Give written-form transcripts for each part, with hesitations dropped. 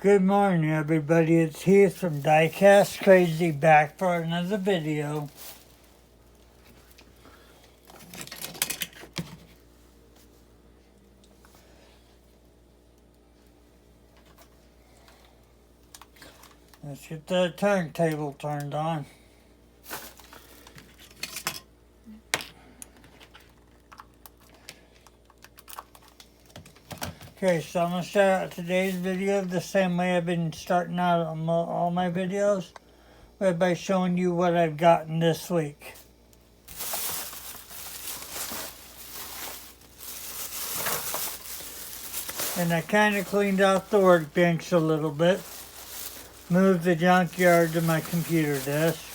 Good morning, everybody. It's Heath from Diecast Crazy back for another video. Let's get the turntable turned on. Okay, so I'm going to start out today's video the same way I've been starting out on all my videos, by showing you what I've gotten this week. And I kind of cleaned out the workbench a little bit, moved the junkyard to my computer desk.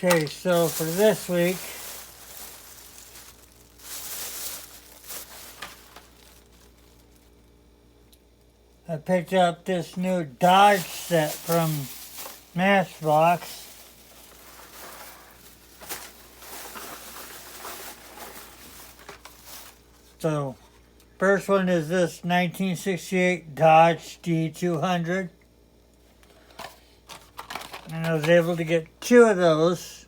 Okay, so for this week, I picked up this new Dodge set from Matchbox. So, first one is this 1968 Dodge D200. And I was able to get two of those.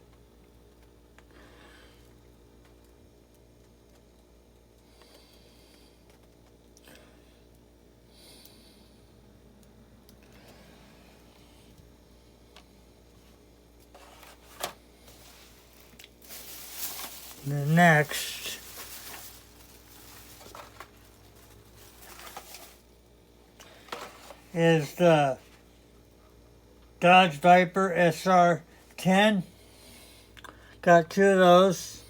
The next is the Dodge Viper SR10. Got two of those.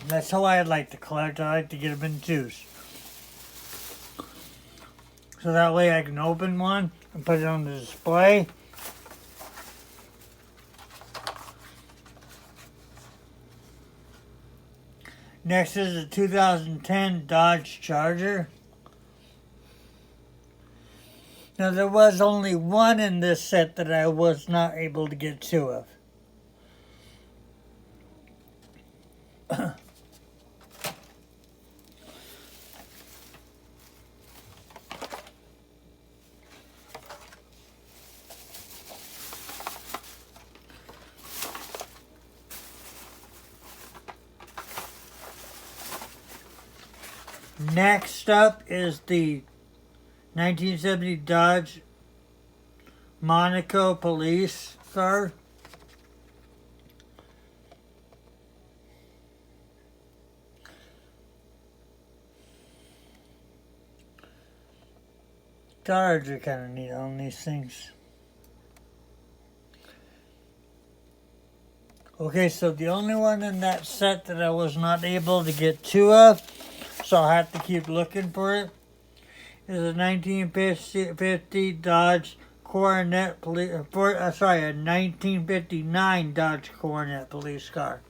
That's how I like to collect. I like to get them in twos. So that way I can open one and put it on the display. Next is a 2010 Dodge Charger. Now there was only one in this set that I was not able to get two of. Next up is the 1970 Dodge Monaco police car. Tires are kind of neat on these things. Okay, so the only one in that set that I was not able to get two of, so I'll have to keep looking for it, is a 1950 Dodge Coronet a 1959 Dodge Coronet police car.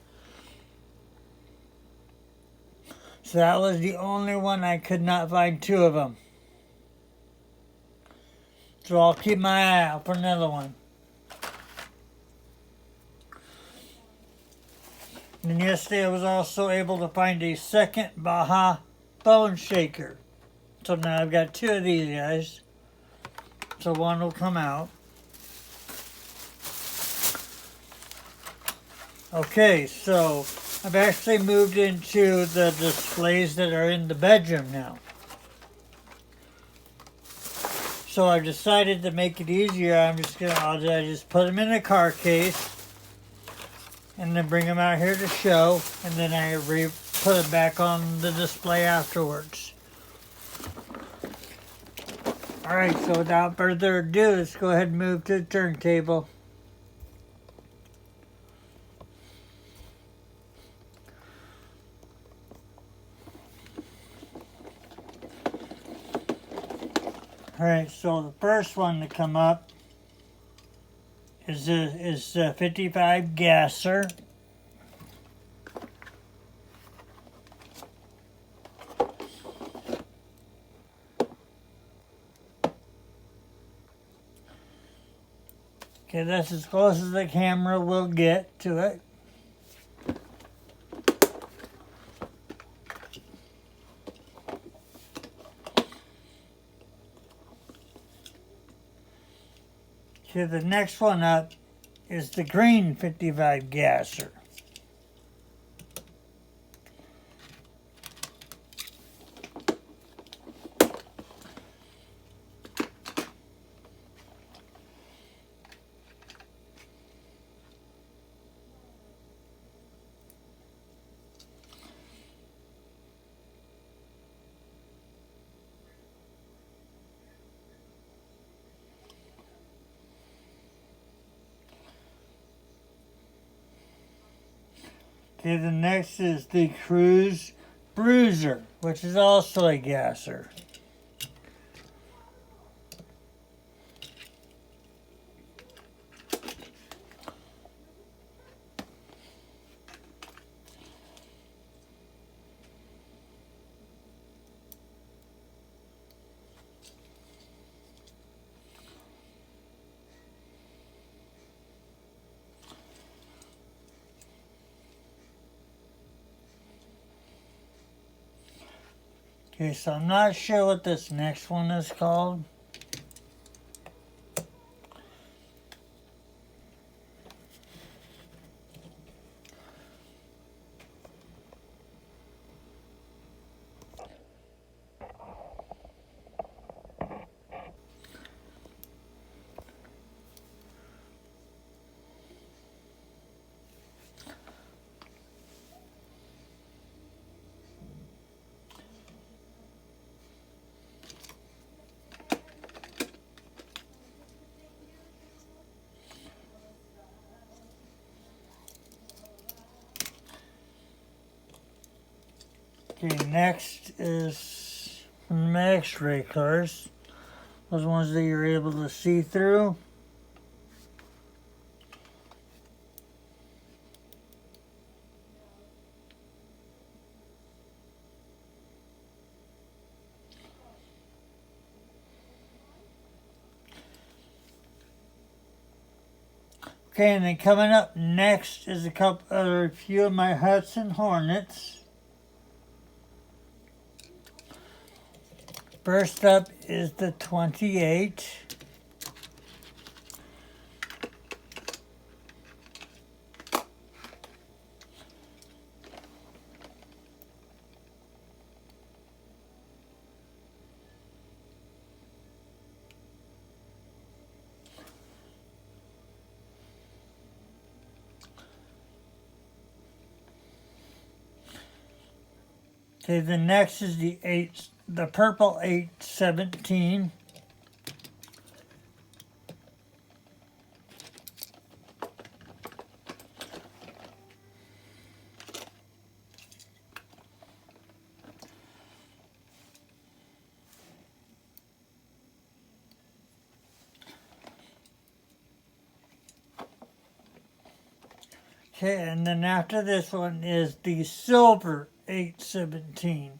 So that was the only one I could not find two of them. So I'll keep my eye out for another one. And yesterday I was also able to find a second Baja bone shaker. So now I've got two of these guys. So one will come out. Okay, so I've actually moved into the displays that are in the bedroom now. So I've decided to make it easier. I'll just put them in a car case and then bring them out here to show, and then I put it back on the display afterwards. Alright, so without further ado, let's go ahead and move to the turntable. Alright, so the first one to come up is a 55 gasser. Okay, that's as close as the camera will get to it. Okay, the next one up is the green 55 gasser. Okay, the next is the Cruise Bruiser, which is also a gasser. Okay, so I'm not sure what this next one is called. Okay, next is from X-ray cars. Those ones that you're able to see through. Okay, and then coming up next is a few of my Hudson Hornets. First up is the 28. Okay, the next is the purple 817. Okay, and then after this one is the silver 817.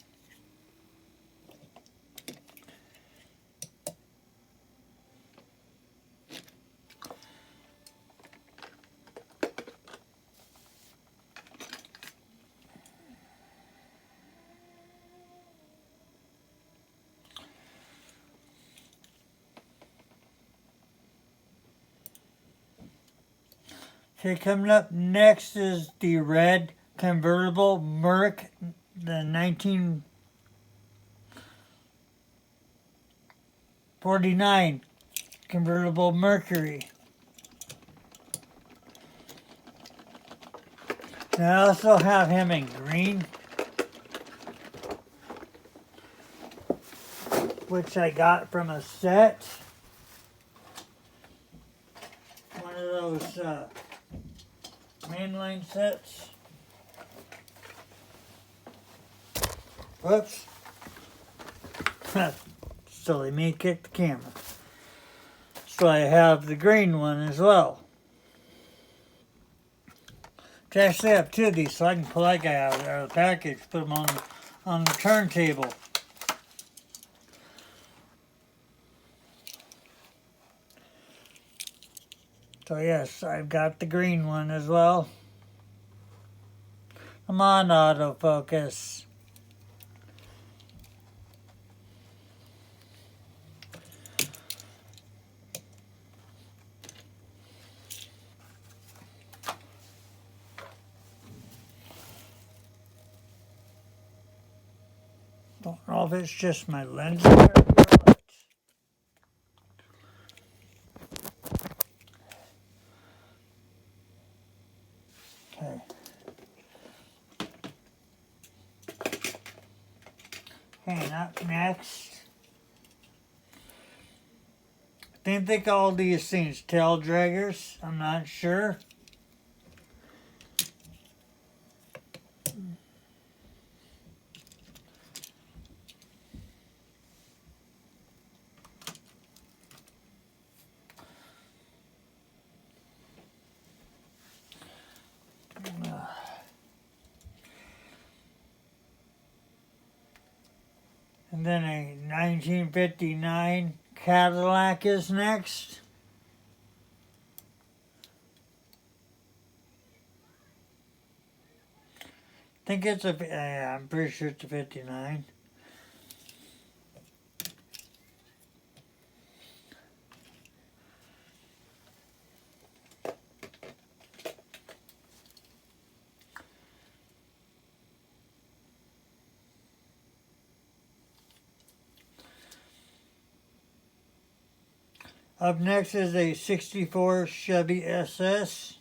Okay, coming up next is the red convertible Merc, the 1949 convertible Mercury. And I also have him in green, which I got from a set. One of those mainline sets. Whoops. Silly me, kicked the camera. So I have the green one as well. I actually have two of these, so I can pull that guy out of the package, put him on the turntable. So yes, I've got the green one as well. Come on, autofocus. Don't know if it's just my lens or what. Okay. Okay, up next. I think they call these things tail draggers. I'm not sure. And then a 1959 Cadillac is next. I think it's a, yeah, I'm pretty sure it's a 59. Up next is a 64 Chevy Ss.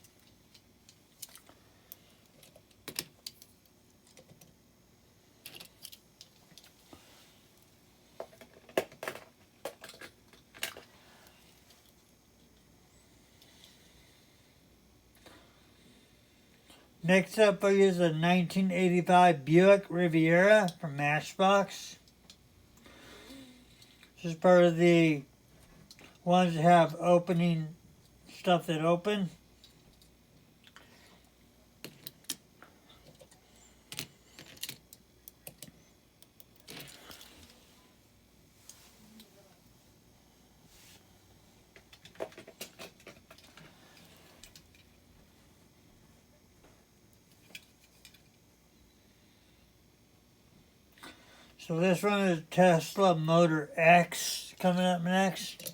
Next up is a 1985 Buick Riviera from Matchbox. This is part of the ones that have opening stuff that open. So this one is Tesla Motor X coming up next.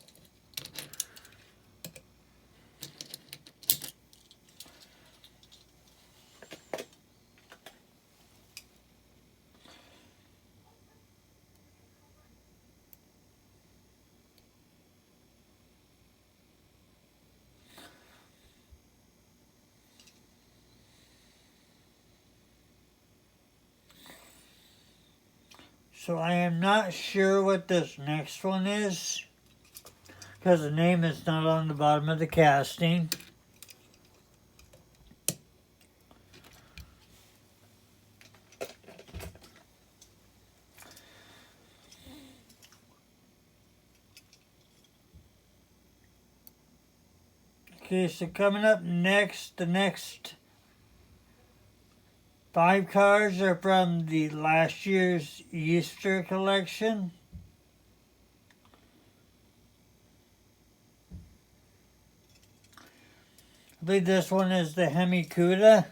So I am not sure what this next one is, because the name is not on the bottom of the casting. Okay, so coming up next, the next 5 cars are from the last year's Easter collection. I believe this one is the Hemi Cuda.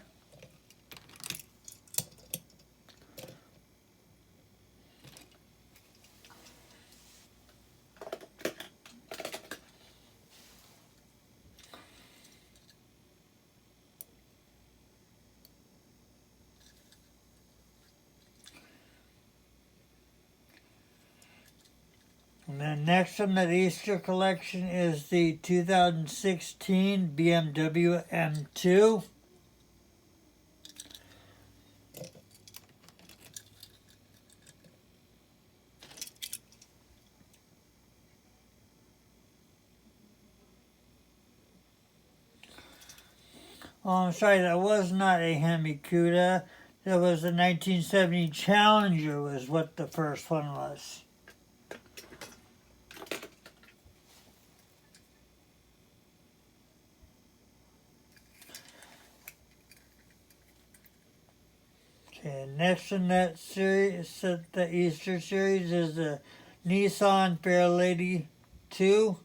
And then next from that Easter collection is the 2016 BMW M2. Oh, I'm sorry, that was not a Hemi Cuda. That was the 1970 Challenger was what the first one was. Okay, next in that series, the Easter series, is the Nissan Fairlady 2.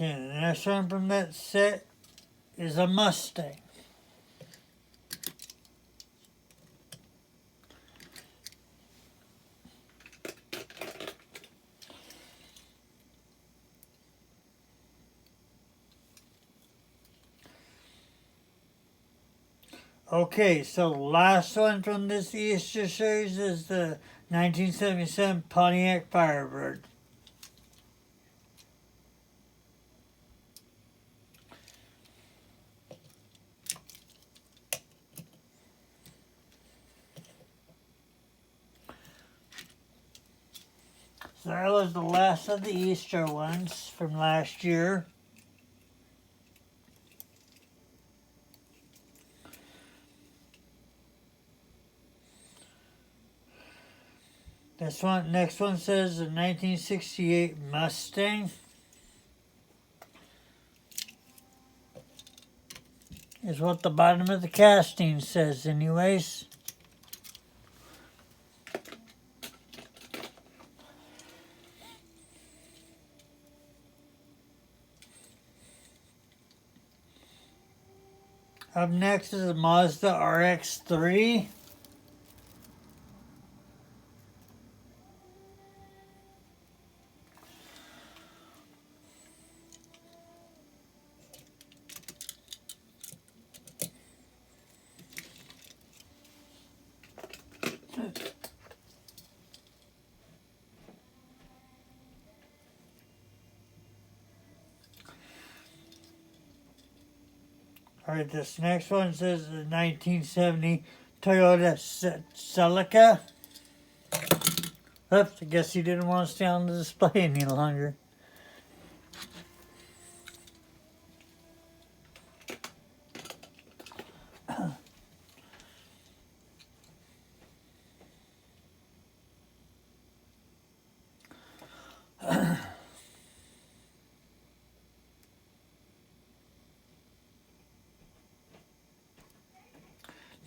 Okay, the next one from that set is a Mustang. Okay, so the last one from this Easter series is the 1977 Pontiac Firebird. So that was the last of the Easter ones from last year. Next one says the 1968 Mustang. Is what the bottom of the casting says anyways. Up next is a Mazda RX-3. Alright, this next one says the 1970 Toyota Celica. Oops, I guess he didn't want to stay on the display any longer.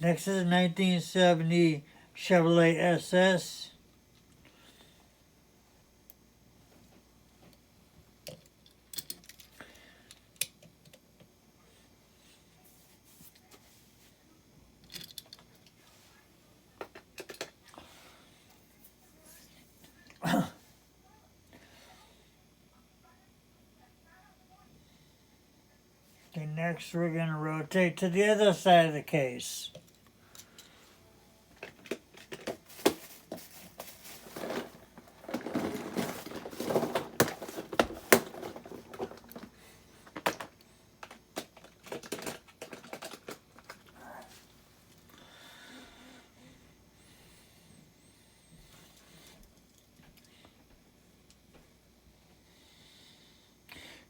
Next is a 1970 Chevrolet SS. Okay, next we're going to rotate to the other side of the case.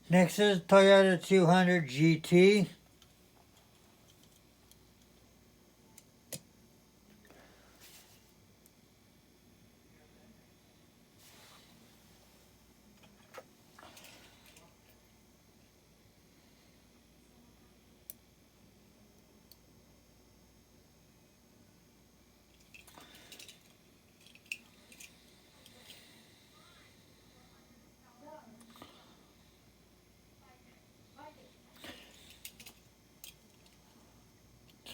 Next is Toyota 200 GT.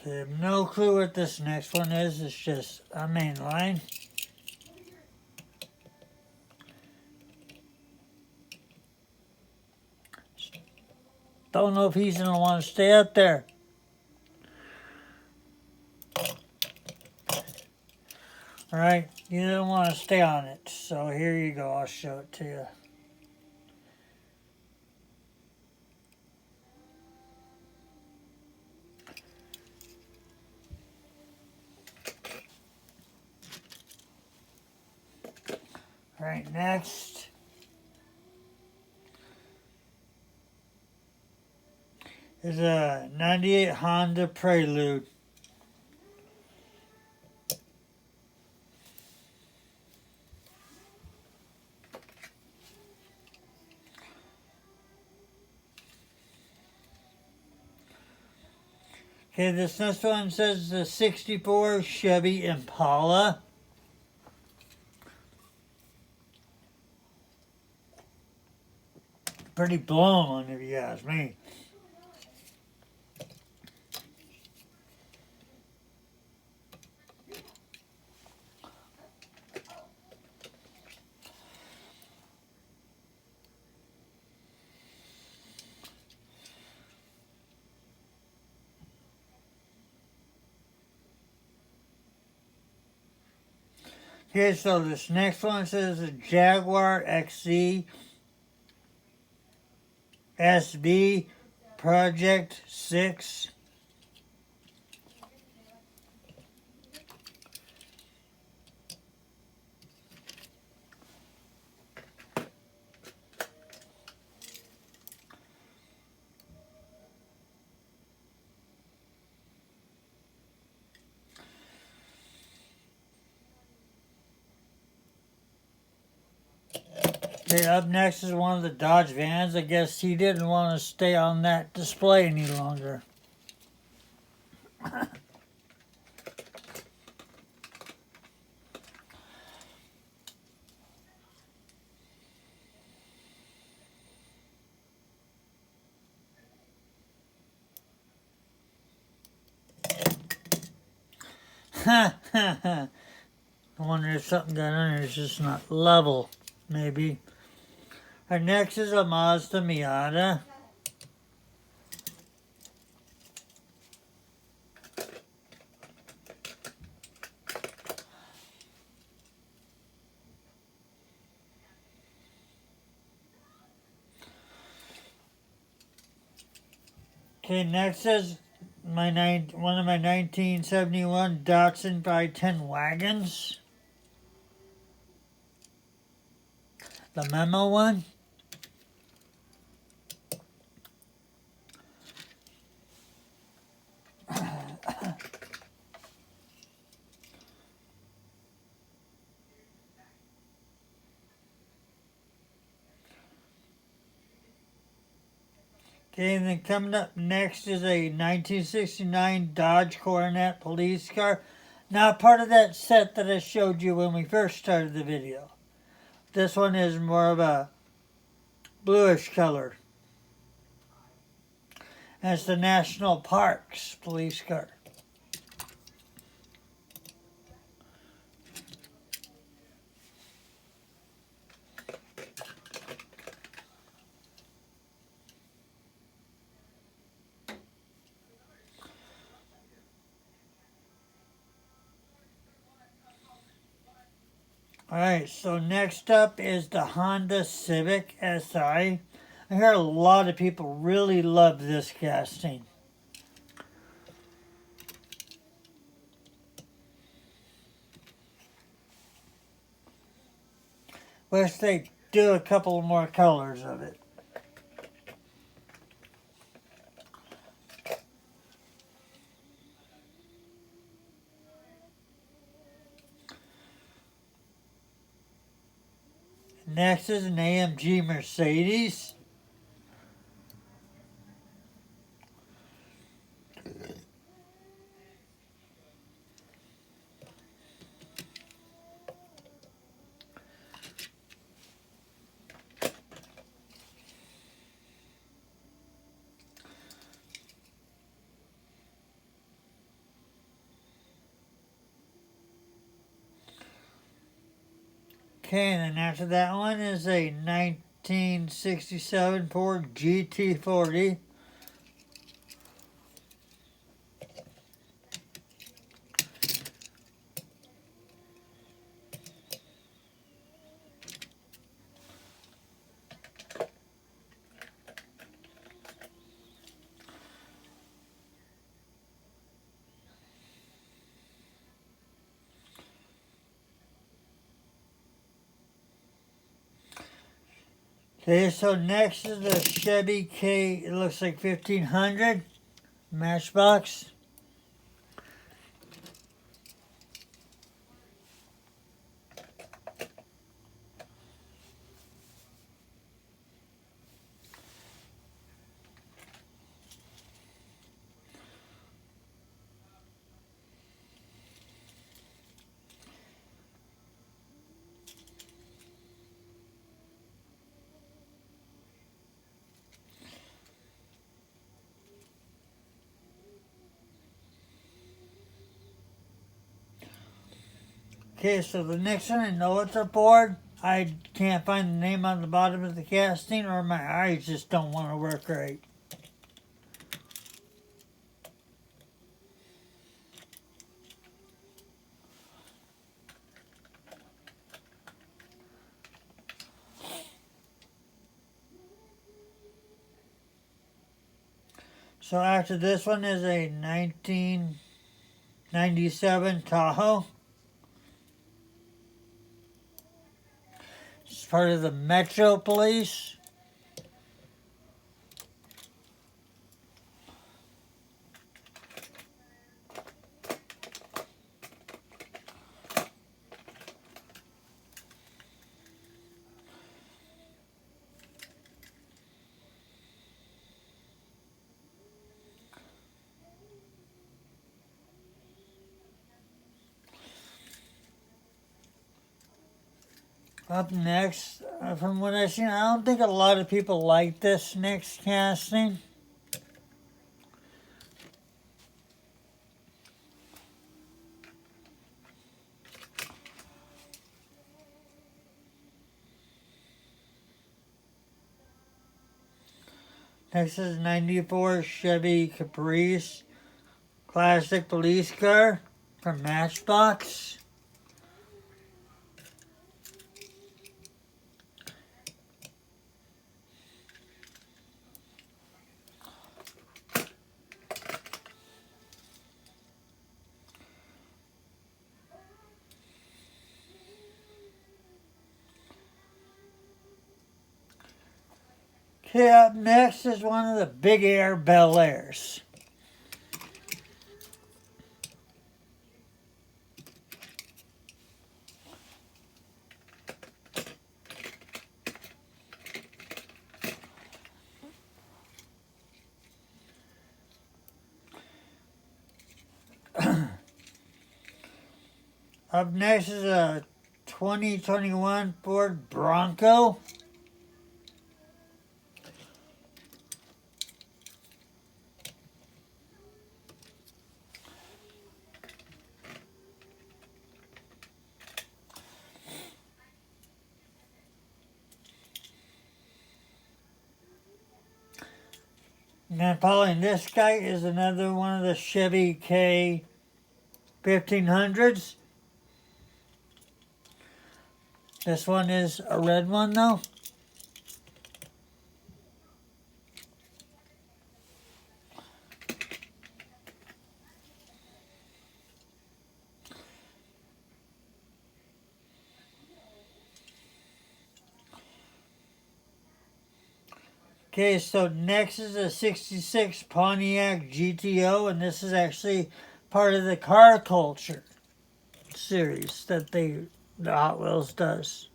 I have no clue what this next one is. It's just a main line. Don't know if he's going to want to stay up there. Alright, you don't want to stay on it. So here you go. I'll show it to you. Right, next is a 98 Honda Prelude. Okay, this next one says the 64 Chevy Impala. Pretty blown one if you ask me. Okay, so this next one says a Jaguar XZ SB Project 6. Okay, up next is one of the Dodge vans. I guess he didn't want to stay on that display any longer. I wonder if something got under it's just not level, maybe. Our next is a Mazda Miata. Okay, next is one of my 1971 Datsun 510 wagons. The memo one. Okay, and then coming up next is a 1969 Dodge Coronet police car. Not part of that set that I showed you when we first started the video. This one is more of a bluish color. And it's the National Parks police car. Alright, so next up is the Honda Civic Si. I hear a lot of people really love this casting. Wish they do a couple more colors of it. Next is an AMG Mercedes. Okay, and then after that one is a 1967 Ford GT40. Okay, so next is the Chevy K, it looks like 1500 Matchbox. Okay, so the next one, I know it's a Ford. I can't find the name on the bottom of the casting, or my eyes just don't want to work right. So after this one is a 1997 Tahoe. It's part of the Metro Police. Up next, from what I've seen, I don't think a lot of people like this next casting. Next is 94 Chevy Caprice classic police car from Matchbox. Okay, up next is one of the Big Air Bel Airs. Up next is a 2021 Ford Bronco. And then following this guy is another one of the Chevy K 1500s. This one is a red one though. Okay, so next is a 66 Pontiac Gto, and this is actually part of the car culture series that the Hot Wheels does.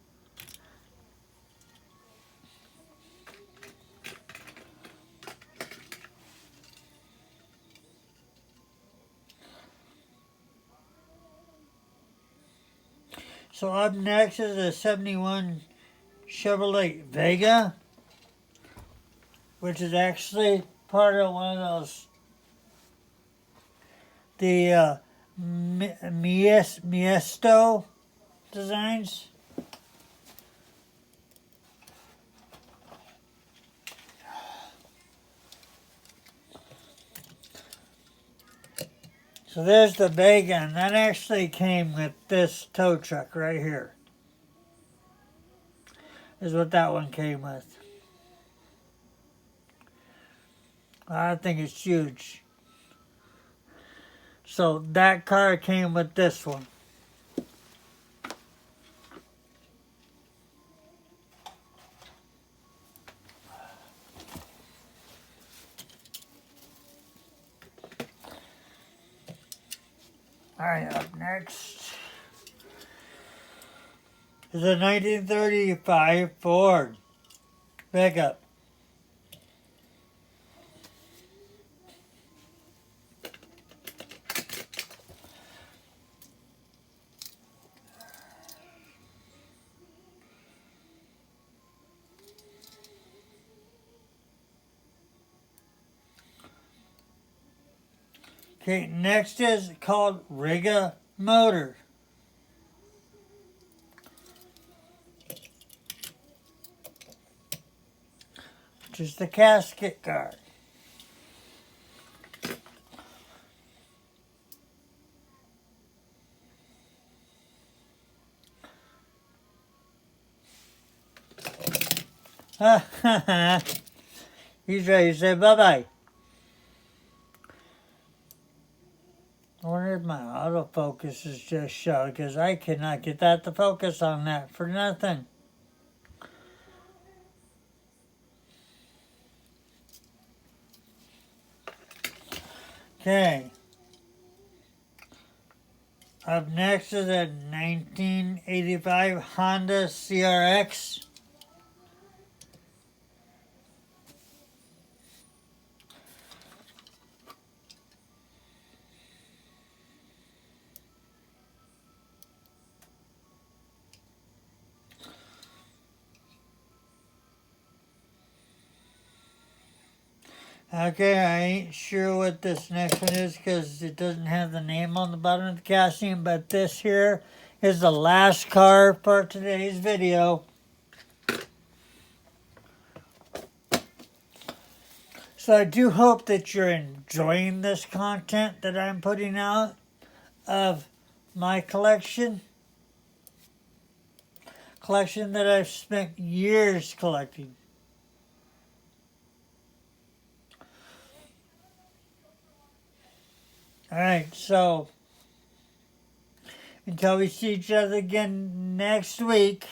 So up next is a 71 Chevrolet Vega, which is actually part of one of those, the Miesto designs. So there's the Vega, and that actually came with this tow truck right here. Is what that one came with. I think it's huge. So that car came with this one. Alright, up next is a 1935 Ford pickup. Okay, next is called Riga Motor. Which is the casket car. He's ready to say bye-bye. I wonder if my autofocus is just shut, because I cannot get that to focus on that for nothing. Okay. Up next is a 1985 Honda Crx. Okay, I ain't sure what this next one is because it doesn't have the name on the bottom of the casting, but this here is the last car for today's video. So I do hope that you're enjoying this content that I'm putting out of my collection that I've spent years collecting. Alright, so until we see each other again next week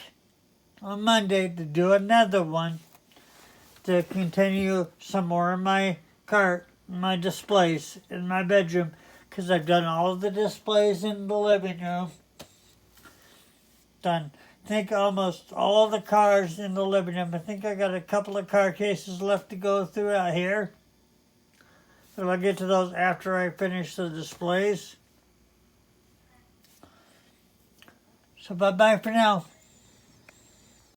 on Monday to do another one, to continue some more of my cart, my displays in my bedroom, because I've done all of the displays in the living room. Done, I think, almost all the cars in the living room. I think I got a couple of car cases left to go through out here. But I'll get to those after I finish the displays. So bye-bye for now.